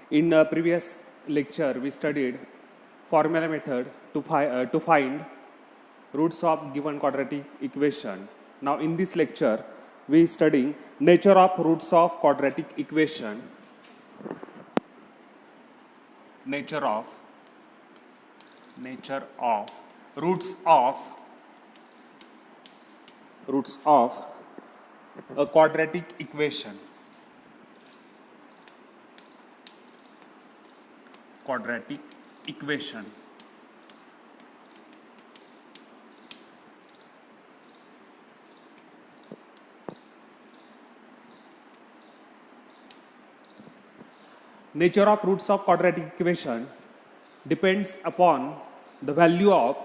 In a previous lecture, we studied formula method to find roots of given quadratic equation. Now, in this lecture, we studying nature of roots of quadratic equation. Nature of roots of a quadratic equation. Quadratic equation. Nature of roots of quadratic equation depends upon the value of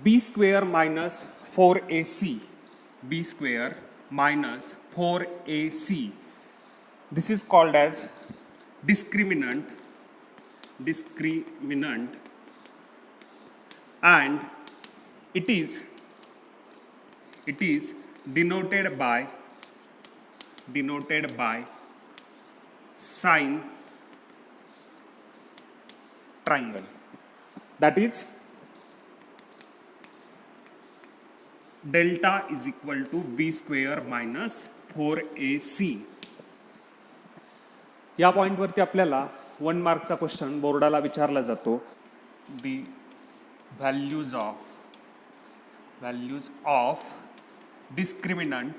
b square minus 4ac. b square minus 4ac. This is called as discriminant, and it is denoted by sine triangle, that is delta is equal to b square minus 4ac. या पॉइंटवरती आपल्याला 1 मार्कचा question बोर्डाला विचारला जातो. The values of discriminant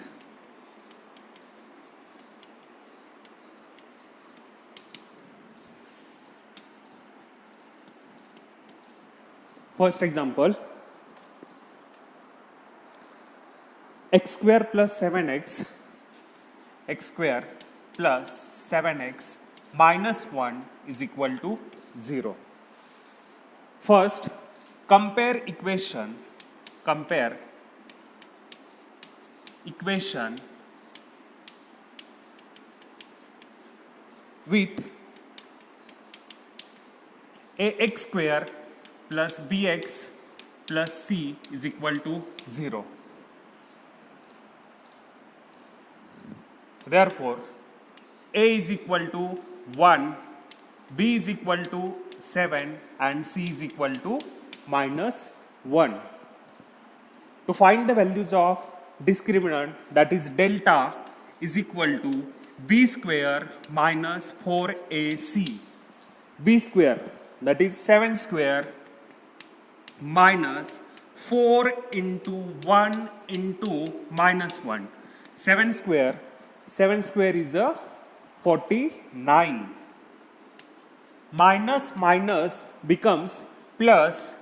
first example, x square plus 7x minus 1 is equal to 0. First, compare equation with ax square plus bx plus c is equal to 0. So therefore, a is equal to 1, b is equal to 7 and c is equal to minus 1. To find the values of discriminant, that is delta, is equal to b square minus 4ac. b square, that is 7 square minus 4 into 1 into minus 1. 7 square is a 49. Minus becomes plus.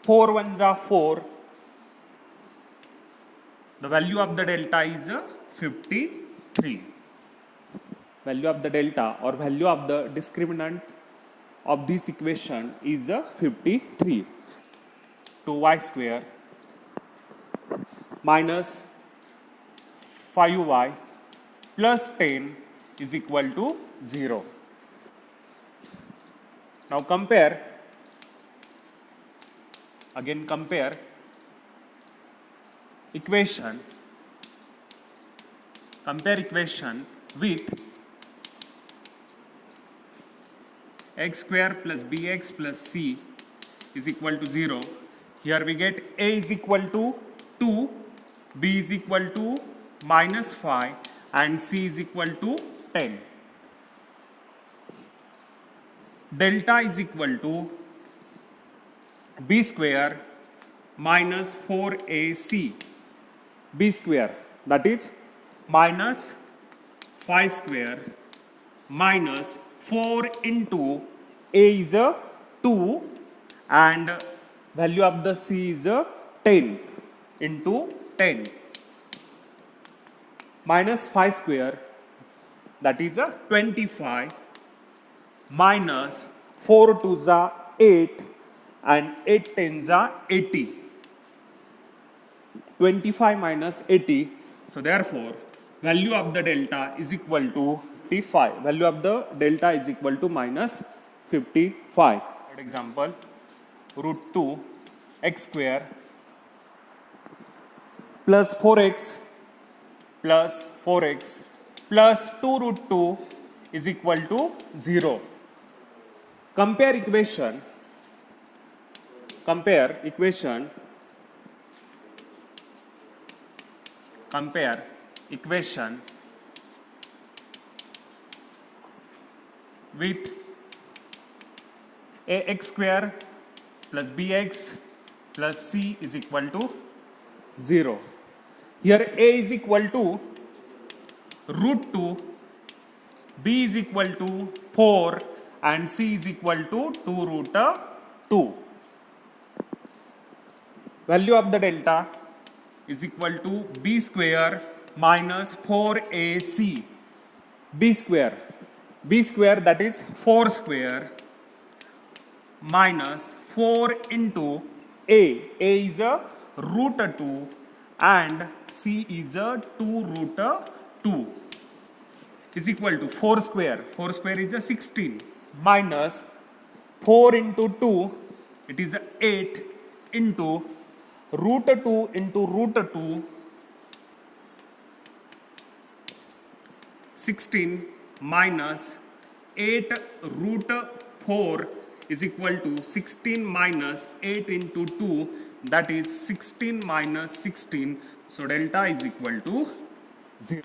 4 ones are 4. The value of the delta is 53. Value of the delta or value of the discriminant of this equation is 53. 2y square minus 5y plus 10 is equal to 0. Now compare equation with x square plus bx plus c is equal to 0. Here we get a is equal to 2, b is equal to minus 5 and c is equal to 10. Delta is equal to b square minus 4ac. b square, that is minus 5 square minus 4 into a is 2 and value of the c is 10 into 10. Minus 5 square, that is 25 minus 4 2s are 8 and 8 10s are 80. 25 minus 80. So therefore, value of the delta is equal to 55. Value of the delta is equal to minus 55. For example, root 2 x square plus 4x plus 2 root 2 is equal to 0. Compare equation with ax square plus bx plus c is equal to 0. Here a is equal to root 2, b is equal to 4 and c is equal to 2 root 2. Value of the delta is equal to b square minus 4ac. b square that is 4 square minus 4 into a is a root 2 and c is a 2 root 2 is equal to 4 square is a 16 minus 4 into 2 it is a 8 into root 2 into root 2 16 minus 8 root 4 is equal to 16 minus 8 into 2 that is 16 minus 16. So delta is equal to 0.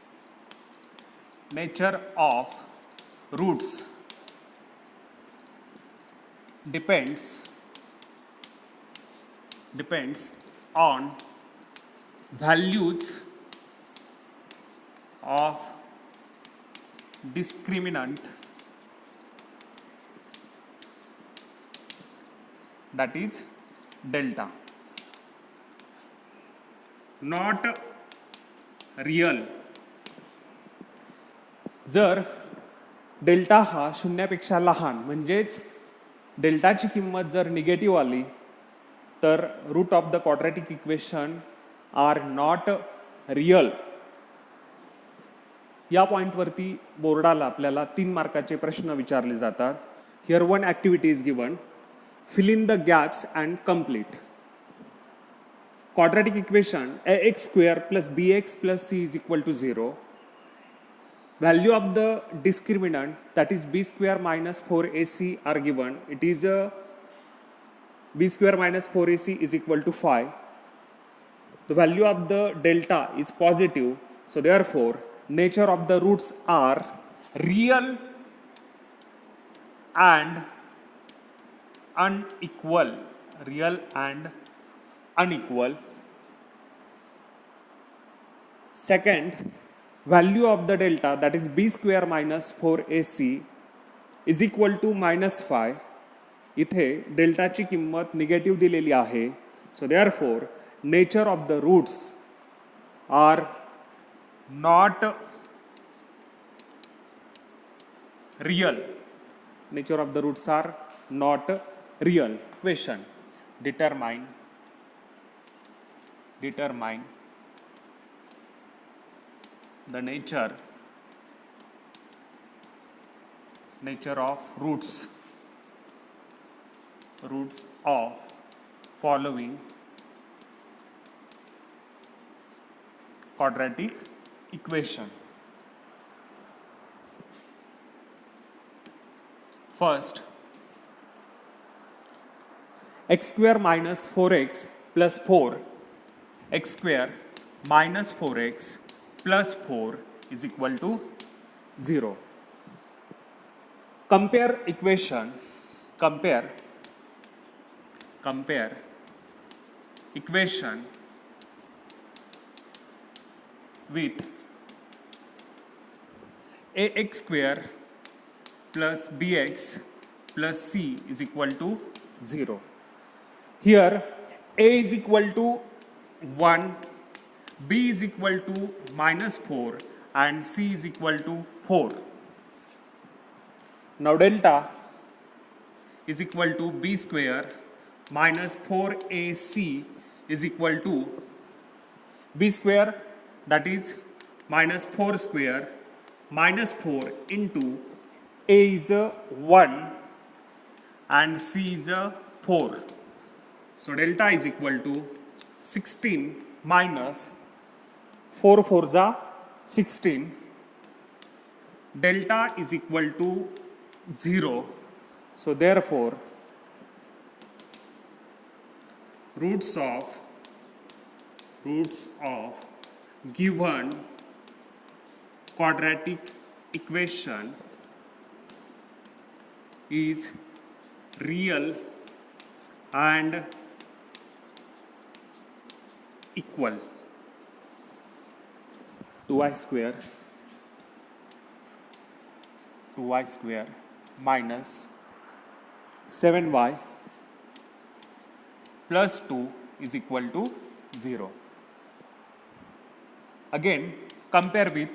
Nature of roots depends on values of discriminant that is delta, not real. जर delta हा शून्यापेक्षा लहान म्हणजेच डेल्टाची किंमत जर negative आली तर root of the quadratic equation are not real. या पॉईंटवरती बोर्डाला आपल्याला 3 मार्काचे प्रश्न विचारले जातात. Here one activity is given. fill in the gaps and complete. Quadratic equation ax square plus bx plus c is equal to 0. Value of the discriminant that is b square minus 4ac are given. It is b square minus 4ac is equal to 5. The value of the delta is positive. So therefore nature of the roots are real and unequal. Second, value of the delta that is b square minus 4ac is equal to minus 5. इथे डेल्टाची किंमत negative दिलेली आहे. So therefore nature of the roots are not real. Nature of the roots are not real. Question: determine the nature of roots of following quadratic equation. First, x square minus 4x plus 4, x square minus 4x plus 4 is equal to 0. Compare equation with ax square plus bx plus c is equal to 0. Here a is equal to 1, b is equal to minus 4 and c is equal to 4. Now delta is equal to b square minus 4ac is equal to b square that is minus 4 square minus 4 into a is a 1 and c is a 4. So delta is equal to 16 minus 4 4s are 16. Delta is equal to 0. So therefore roots of given quadratic equation is real and equal. 2y square minus 7y plus 2 is equal to 0. Again compare with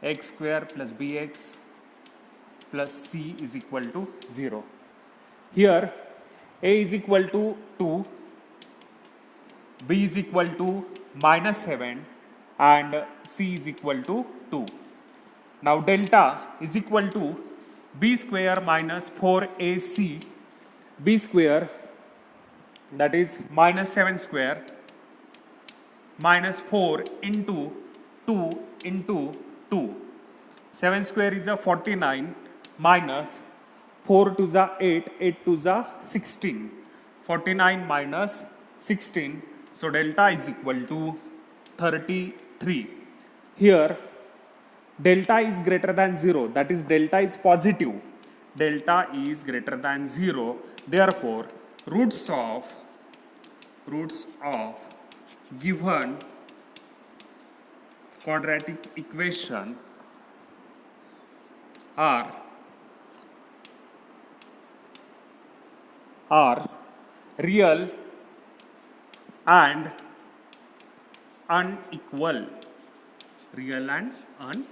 x square plus bx plus c is equal to 0. Here a is equal to 2, b is equal to minus 7 and c is equal to 2. Now delta is equal to b square minus 4ac, b square, that is minus 7 square minus 4 into 2 into 2. 7 square is a 49 minus 4 to the 8, 8 to the 16. 49 minus 16, so delta is equal to 33. Here delta is greater than 0, that is delta is positive. Delta is greater than 0, therefore roots of given quadratic equation are real and unequal. Real and unequal.